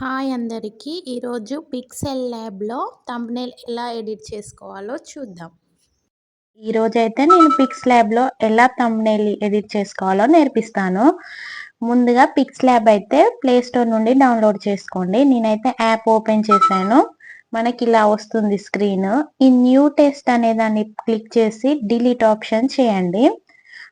Hi అందరికీ! ఈరోజు pixel ల్యాబ్‌లో థంబ్‌నెయిల్ ఎలా ఎడిట్ చేసుకోవాలో చూద్దాం. ఈరోజైతే నేను పిక్స్ ల్యాబ్‌లో ఎలా థంబ్‌నెయిల్ ఎడిట్ చేసుకోవాలో నేర్పిస్తాను. ముందుగా పిక్స్ ల్యాబ్ అయితే ప్లే స్టోర్ నుండి డౌన్లోడ్ చేసుకోండి. నేనైతే యాప్ ఓపెన్ చేశాను. మనకి ఇలా వస్తుంది స్క్రీన్. ఈ న్యూ టెస్ట్ అనే దాన్ని క్లిక్ చేసి డిలీట్ ఆప్షన్ చేయండి.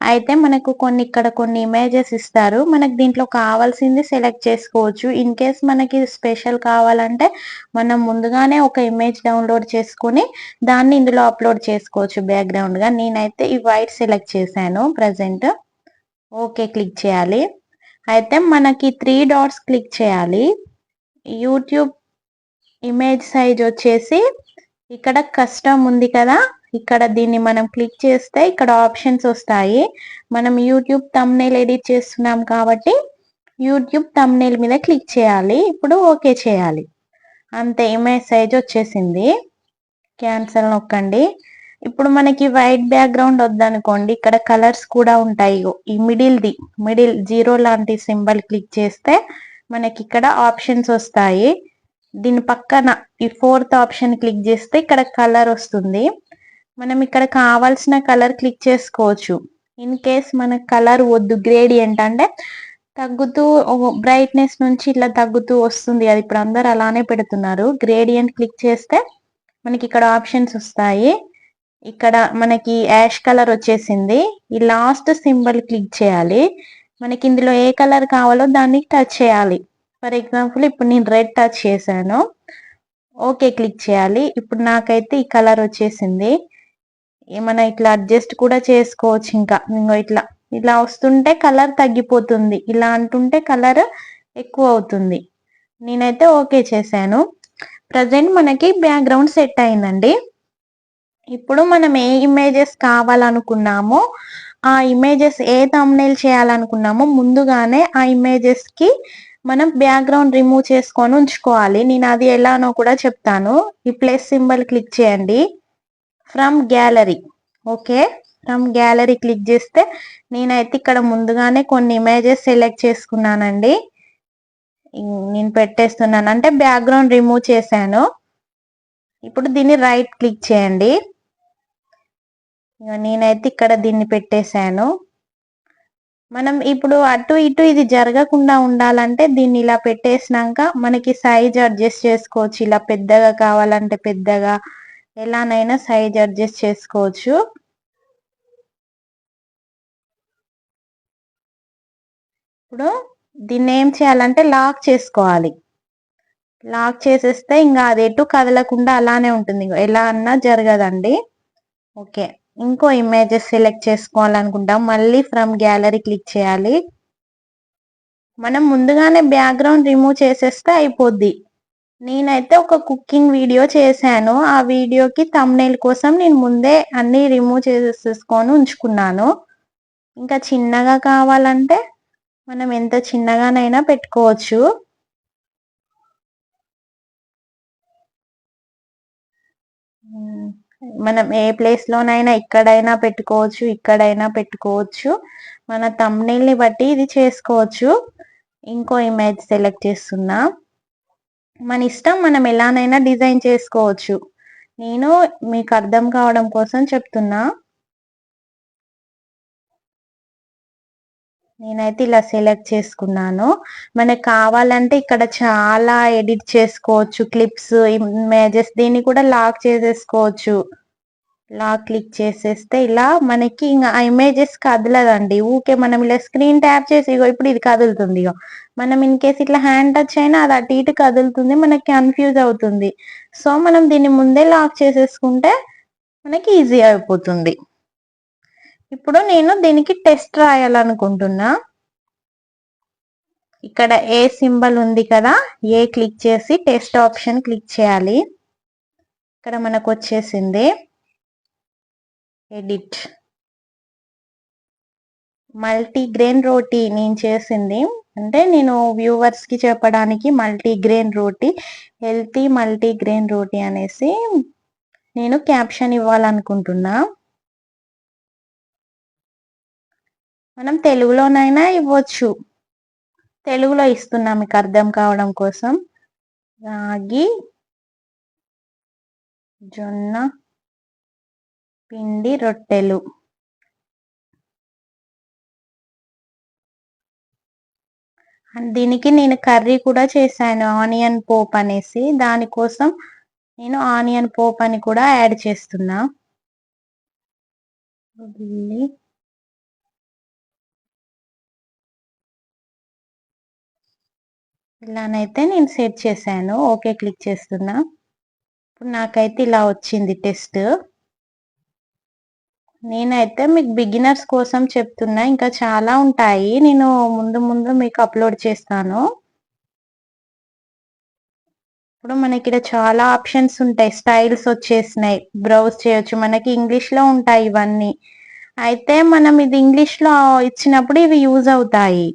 అయితే మనకు కొన్ని ఇమేజెస్ ఇస్తారు. మనకు దీంట్లో కావాల్సింది సెలెక్ట్ చేసుకోవచ్చు. ఇన్ కేస్ మనకి స్పెషల్ కావాలంటే మనం ముందుగానే ఒక ఇమేజ్ డౌన్లోడ్ చేసుకొని దాన్ని ఇందులో అప్లోడ్ చేసుకోవచ్చు బ్యాక్‌గ్రౌండ్‌గా. నేనైతే ఈ వైట్ సెలెక్ట్ చేశాను ప్రెజెంట్. ఓకే క్లిక్ చేయాలి. అయితే మనకి 3 డాట్స్ క్లిక్ చేయాలి. యూట్యూబ్ ఇమేజ్ సైజ్ వచ్చేసి ఇక్కడ కస్టమ్ ఉంది కదా! ఇక్కడ దీన్ని మనం క్లిక్ చేస్తే ఇక్కడ ఆప్షన్స్ వస్తాయి. మనం యూట్యూబ్ థంబ్‌నెయిల్ ఎడిట్ చేస్తున్నాం కాబట్టి యూట్యూబ్ థంబ్‌నెయిల్ మీద క్లిక్ చేయాలి. ఇప్పుడు ఓకే చేయాలి. అంతే ఇమేజ్ సైజ్ వచ్చేసింది. క్యాన్సల్ నొక్కండి. ఇప్పుడు మనకి వైట్ బ్యాక్‌గ్రౌండ్ వద్దనుకోండి ఇక్కడ కలర్స్ కూడా ఉంటాయి. ఈ మిడిల్ జీరో లాంటి సింబల్ క్లిక్ చేస్తే మనకి ఇక్కడ ఆప్షన్స్ వస్తాయి. దీని పక్కన ఈ ఫోర్త్ ఆప్షన్ క్లిక్ చేస్తే ఇక్కడ కలర్ వస్తుంది. మనం ఇక్కడ కావాల్సిన కలర్ క్లిక్ చేసుకోవచ్చు. ఇన్ కేస్ మనకు కలర్ వద్దు గ్రేడియంట్ అంటే తగ్గుతూ బ్రైట్‌నెస్ నుంచి ఇట్లా తగ్గుతూ వస్తుంది. అది ఇప్పుడు అందరూ అలానే పెడుతున్నారు. గ్రేడియంట్ క్లిక్ చేస్తే మనకి ఇక్కడ ఆప్షన్స్ వస్తాయి. ఇక్కడ మనకి యాష్ కలర్ వచ్చేసింది. ఈ లాస్ట్ సింబల్ క్లిక్ చేయాలి. మనకి ఇందులో ఏ కలర్ కావాలో దాన్ని టచ్ చేయాలి. ఫర్ ఎగ్జాంపుల్ ఇప్పుడు నేను రెడ్ టచ్ చేశాను. ఓకే క్లిక్ చేయాలి. ఇప్పుడు నాకైతే ఈ కలర్ వచ్చేసింది. మనం ఇట్లా అడ్జస్ట్ కూడా చేసుకోవచ్చు ఇంకా. ఇంగో ఇలా వస్తుంటే కలర్ తగ్గిపోతుంది. ఇలా అంటుంటే కలర్ ఎక్కువ అవుతుంది. నేనైతే ఓకే చేశాను. ప్రెజెంట్ మనకి బ్యాక్‌గ్రౌండ్ సెట్ అయిందండి. ఇప్పుడు మనం ఏ ఇమేజెస్ కావాలనుకున్నామో ఆ ఇమేజెస్ ఏ థంబ్‌నెయిల్ చేయాలనుకున్నామో ముందుగానే ఆ ఇమేజెస్‌కి మనం బ్యాక్‌గ్రౌండ్ రిమూవ్ చేసుకొని ఉంచుకోవాలి. నేను అది ఎలానో కూడా చెప్తాను. ఈ ప్లస్ సింబల్ క్లిక్ చేయండి. From gallery okay. From gallery click చేస్తే నేనైతే ఇక్కడ ముందుగానే కొన్ని ఇమేజెస్ సెలెక్ట్ చేసుకున్నానండి. నేను పెట్టేస్తున్నాను. అంటే బ్యాక్‌గ్రౌండ్ రిమూవ్ చేశాను. ఇప్పుడు దీన్ని రైట్ క్లిక్ చేయండి. నేనైతే ఇక్కడ దీన్ని పెట్టేశాను. మనం ఇప్పుడు అటు ఇటు ఇది జరగకుండా ఉండాలంటే దీన్ని ఇలా పెట్టేసినాక మనకి సైజ్ అడ్జస్ట్ చేసుకోవచ్చు. ఇలా పెద్దగా కావాలంటే పెద్దగా ఎలానైనా సైజ్ అడ్జస్ట్ చేసుకోవచ్చు. ఇప్పుడు దీన్ని ఏం చేయాలంటే లాక్ చేసుకోవాలి. లాక్ చేసేస్తే ఇంకా అది ఎటు కదలకుండా అలానే ఉంటుంది. ఎలా అన్నా జరగదండి. ఓకే. ఇంకో ఇమేజెస్ సెలెక్ట్ చేసుకోవాలనుకుంటాం. మళ్ళీ ఫ్రమ్ గ్యాలరీ క్లిక్ చేయాలి. మనం ముందుగానే బ్యాక్‌గ్రౌండ్ రిమూవ్ చేసేస్తే అయిపోద్ది. నేనైతే ఒక కుకింగ్ వీడియో చేశాను. ఆ వీడియోకి థంబ్‌నెయిల్ కోసం నేను ముందే అన్నీ రిమూవ్ చేసేసుకొని ఉంచుకున్నాను. ఇంకా చిన్నగా కావాలంటే మనం ఎంత చిన్నగానైనా పెట్టుకోవచ్చు. మనం ఏ ప్లేస్‌లోనైనా ఇక్కడైనా పెట్టుకోవచ్చు. ఇక్కడైనా పెట్టుకోవచ్చు. మన థంబ్‌నెయిల్‌ని బట్టి ఇది చేసుకోవచ్చు. ఇంకో ఇమేజ్ సెలెక్ట్ చేస్తున్నా. మన ఇష్టం మనం ఎలానైనా డిజైన్ చేసుకోవచ్చు. నేను మీకు అర్థం కావడం కోసం చెప్తున్నా. నేనైతే ఇలా సెలెక్ట్ చేసుకున్నాను. మనకు కావాలంటే ఇక్కడ చాలా ఎడిట్ చేసుకోవచ్చు. క్లిప్స్, ఇమేజెస్ దీన్ని కూడా లాక్ చేసేసుకోవచ్చు. లాక్ క్లిక్ చేసేస్తే ఇలా మనకి ఇంగ ఆ ఇమేజెస్ కదలదండి. ఊకే మనం ఇలా స్క్రీన్ ట్యాప్ చేసి ఇగో ఇప్పుడు ఇది కదులుతుంది ఇగో. మనం ఇన్ కేస్ ఇట్లా హ్యాండ్ టచ్ అయినా అది అటు ఇటు కదులుతుంది. మనకి కన్‌ఫ్యూజ్ అవుతుంది. సో, మనం దీన్ని ముందే లాక్ చేసేసుకుంటే మనకి ఈజీ అయిపోతుంది. ఇప్పుడు నేను దీనికి టెస్ట్ రాయాలనుకుంటున్నా. ఇక్కడ ఏ సింబల్ ఉంది కదా! ఏ క్లిక్ చేసి టెస్ట్ ఆప్షన్ క్లిక్ చేయాలి. ఇక్కడ మనకు వచ్చేసింది. ఎడిట్. మల్టీగ్రెయిన్ రోటీ నేను చేసింది. అంటే నేను వ్యూవర్స్‌కి చెప్పడానికి మల్టీగ్రెయిన్ రోటీ, హెల్తీ మల్టీగ్రెయిన్ రోటీ అనేసి నేను క్యాప్షన్ ఇవ్వాలనుకుంటున్నా. మనం తెలుగులోనైనా ఇవ్వచ్చు. తెలుగులో ఇస్తున్నా మీకు అర్థం కావడం కోసం. రాగి జొన్న పిండి రొట్టెలు. దీనికి నేను కర్రీ కూడా చేశాను, ఆనియన్ పోప్ అనేసి. దానికోసం నేను ఆనియన్ పోప్ అని కూడా యాడ్ చేస్తున్నా. ఇలానైతే నేను సెట్ చేశాను. ఓకే క్లిక్ చేస్తున్నా. ఇప్పుడు నాకైతే ఇలా వచ్చింది టెస్ట్. నేనైతే మీకు బిగినర్స్ కోసం చెప్తున్నా, ఇంకా చాలా ఉంటాయి, నేను ముందు ముందు మీకు అప్లోడ్ చేస్తాను. ఇప్పుడు మనకి ఇక్కడ చాలా ఆప్షన్స్ ఉంటాయి, స్టైల్స్ వచ్చేసినాయి, బ్రౌజ్ చేయొచ్చు. మనకి ఇంగ్లీష్లో ఉంటాయి ఇవన్నీ. అయితే మనం ఇది ఇంగ్లీష్లో ఇచ్చినప్పుడు ఇవి యూజ్ అవుతాయి.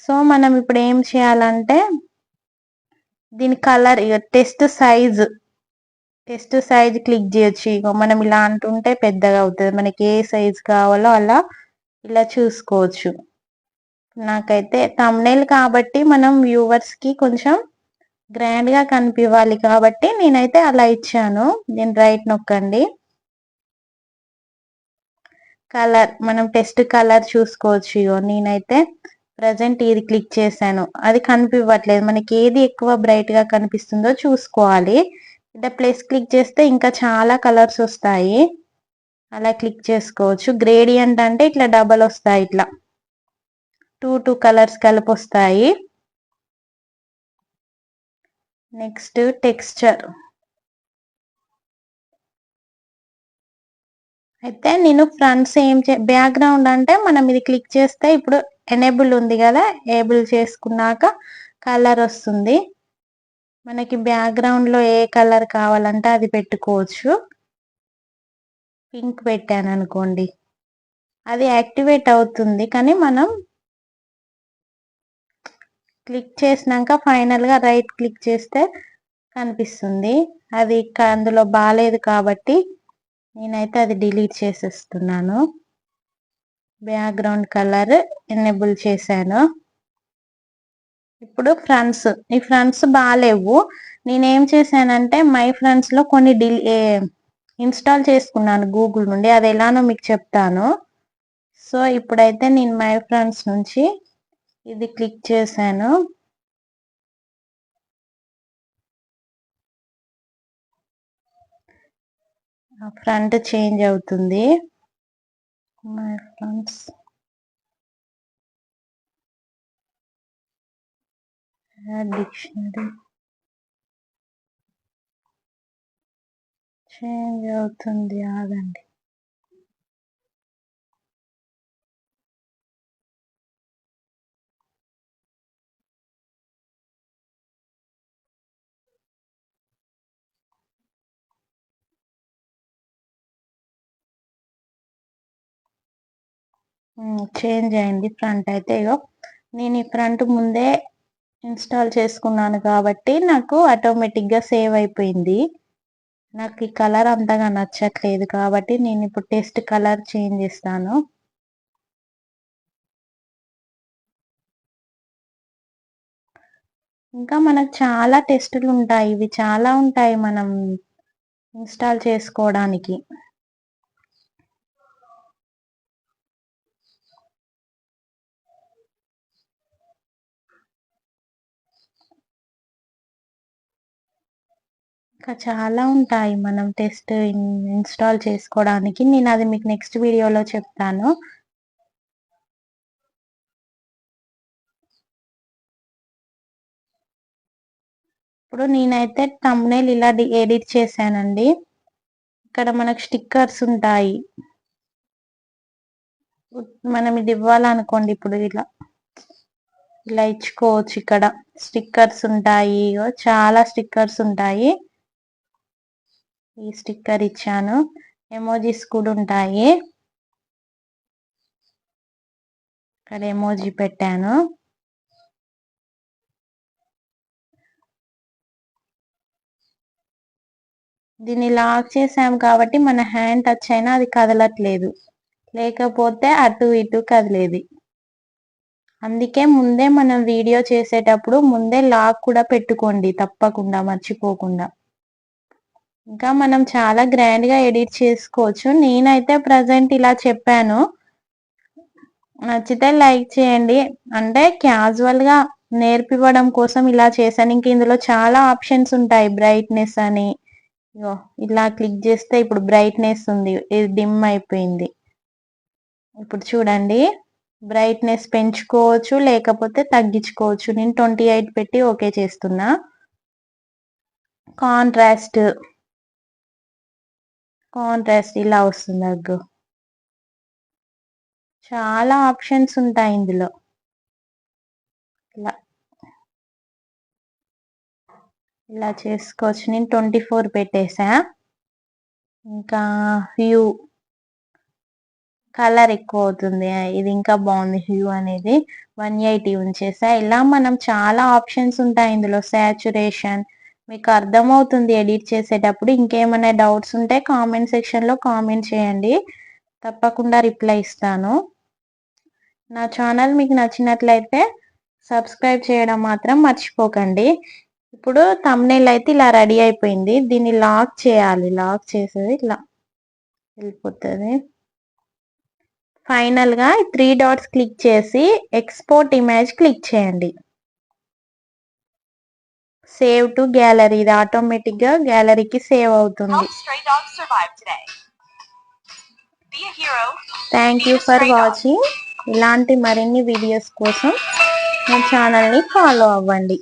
సో మనం ఇప్పుడు ఏం చేయాలంటే దీని కలర్ టెస్ట్ సైజ్ క్లిక్ చేయొచ్చు. ఇగో మనం ఇలా అంటుంటే పెద్దగా అవుతుంది, మనకి ఏ సైజ్ కావాలో అలా ఇలా చూసుకోవచ్చు. నాకైతే థంబ్నెయిల్ కాబట్టి మనం వ్యూవర్స్కి కొంచెం గ్రాండ్గా కనిపించాలి కాబట్టి నేనైతే అలా ఇచ్చాను. నేను రైట్ నొక్కండి. కలర్ మనం టెస్ట్ కలర్ చూసుకోవచ్చు. ఇగో నేనైతే ప్రజెంట్ ఇది క్లిక్ చేశాను, అది కనిపించట్లేదు. మనకి ఏది ఎక్కువ బ్రైట్గా కనిపిస్తుందో చూసుకోవాలి. ఇట్లా ప్లస్ క్లిక్ చేస్తే ఇంకా చాలా కలర్స్ వస్తాయి, అలా క్లిక్ చేసుకోవచ్చు. గ్రేడియంట్ అంటే ఇట్లా డబల్ వస్తాయి, ఇట్లా టూ కలర్స్ కలిపి వస్తాయి. Next texture. అయితే నేను ఫ్రంట్స్ బ్యాక్గ్రౌండ్ అంటే మనం ఇది క్లిక్ చేస్తే ఇప్పుడు ఎనేబుల్ ఉంది కదా, ఏబుల్ చేసుకున్నాక కలర్ వస్తుంది. మనకి బ్యాక్గ్రౌండ్లో ఏ కలర్ కావాలంటే అది పెట్టుకోవచ్చు. పింక్ పెట్టాను అనుకోండి, అది యాక్టివేట్ అవుతుంది, కానీ మనం క్లిక్ చేసినాక ఫైనల్గా రైట్ క్లిక్ చేస్తే కనిపిస్తుంది. అది అందులో బాగాలేదు కాబట్టి నేనైతే అది డిలీట్ చేసేస్తున్నాను. బ్యాక్గ్రౌండ్ కలర్ ఎనేబుల్ చేశాను. ఇప్పుడు ఈ ఫ్రంట్స్ బాగాలేవు. నేనేం చేశానంటే మై ఫ్రెండ్స్లో కొన్ని ఇన్స్టాల్ చేసుకున్నాను గూగుల్ నుండి, అది ఎలానో మీకు చెప్తాను. సో ఇప్పుడైతే నేను మై ఫ్రెండ్స్ నుంచి ఇది క్లిక్ చేశాను. ఫ్రంట్ చేంజ్ అవుతుంది. మై ఫ్రెండ్స్ డిక్షనరీ చేంజ్ అవుతుంది, ఆగండి. చేంజ్ అయింది ఫ్రంట్ అయితే. ఇగో నేను ఈ ఫ్రంట్ ముందే ఇన్స్టాల్ చేసుకున్నాను కాబట్టి నాకు ఆటోమేటిక్గా సేవ్ అయిపోయింది. నాకు ఈ కలర్ అంతగా నచ్చట్లేదు కాబట్టి నేను ఇప్పుడు టెస్ట్ కలర్ చేంజ్ చేస్తాను. ఇంకా మనకు చాలా టెస్టులు ఉంటాయి, ఇవి చాలా ఉంటాయి మనం ఇన్స్టాల్ చేసుకోవడానికి. ఇంకా చాలా ఉంటాయి మనం టెస్ట్ ఇన్స్టాల్ చేసుకోవడానికి. నేను అది మీకు నెక్స్ట్ వీడియోలో చెప్తాను. ఇప్పుడు నేనైతే థంబ్నెయిల్ ఇలా ఎడిట్ చేశానండి. ఇక్కడ మనకు స్టిక్కర్స్ ఉంటాయి, మనం ఇది ఇవ్వాలనుకోండి, ఇప్పుడు ఇలా ఇచ్చుకోవచ్చు. ఇక్కడ స్టిక్కర్స్ ఉంటాయి, చాలా స్టిక్కర్స్ ఉంటాయి. ఈ స్టిక్కర్ ఇచ్చాను. ఎమోజీస్ కూడా ఉంటాయి, ఇక్కడ ఎమోజీ పెట్టాను. దీన్ని లాక్ చేసాం కాబట్టి మన హ్యాండ్ టచ్ అయినా అది కదలట్లేదు, లేకపోతే అటు ఇటు కదిలేది. అందుకే ముందే మనం వీడియో చేసేటప్పుడు ముందే లాక్ కూడా పెట్టుకోండి తప్పకుండా మర్చిపోకుండా. ఇంకా మనం చాలా గ్రాండ్‌గా ఎడిట్ చేసుకోవచ్చు. నేనైతే ప్రెజెంట్ ఇలా చెప్పాను. నచ్చితే లైక్ చేయండి. అంటే క్యాజువల్‌గా నేర్పివ్వడం కోసం ఇలా చేశాను. ఇంక ఇందులో చాలా ఆప్షన్స్ ఉంటాయి. బ్రైట్‌నెస్ అని. ఇగో ఇలా క్లిక్ చేస్తే ఇప్పుడు బ్రైట్‌నెస్ ఉంది. ఇది డిమ్ అయిపోయింది. ఇప్పుడు చూడండి. బ్రైట్‌నెస్ పెంచుకోవచ్చు, లేకపోతే తగ్గించుకోవచ్చు. నేను 28 పెట్టి ఓకే చేస్తున్నా. కాంట్రాస్ట్ ఇలా వస్తుంది అగ్గో. చాలా ఆప్షన్స్ ఉంటాయి ఇందులో. ఇలా చేసుకోవచ్చు. నేను 24 పెట్టేసా. ఇంకా హ్యూ కలర్ ఎక్కువ అవుతుంది. ఇది ఇంకా బాగుంది హ్యూ అనేది. 180 ఉంచేసా. ఇలా మనం చాలా ఆప్షన్స్ ఉంటాయి ఇందులో. సాచురేషన్ మీకు అర్థమవుతుంది ఎడిట్ చేసేటప్పుడు. ఇంకేమైనా డౌట్స్ ఉంటే కామెంట్ సెక్షన్‌లో కామెంట్ చేయండి. తప్పకుండా రిప్లై ఇస్తాను. నా ఛానల్ మీకు నచ్చినట్లయితే సబ్స్క్రైబ్ చేయడం మాత్రం మర్చిపోకండి. ఇప్పుడు థంబ్‌నెయిల్ అయితే ఇలా రెడీ అయిపోయింది. దీన్ని లాక్ చేయాలి. లాక్ చేసేది ఇట్లా వెళ్ళిపోతది. ఫైనల్‌గా 3 డాట్స్ క్లిక్ చేసి ఎక్స్‌పోర్ట్ ఇమేజ్ క్లిక్ చేయండి. సేవ్ టు గ్యాలరీ ఇది ఆటోమేటిక్‌గా గ్యాలరీకి సేవ్ అవుతుంది. Thank you for watching. ఇలాంటి మరిన్ని వీడియోస్ కోసం నా ఛానల్‌ని ఫాలో అవ్వండి.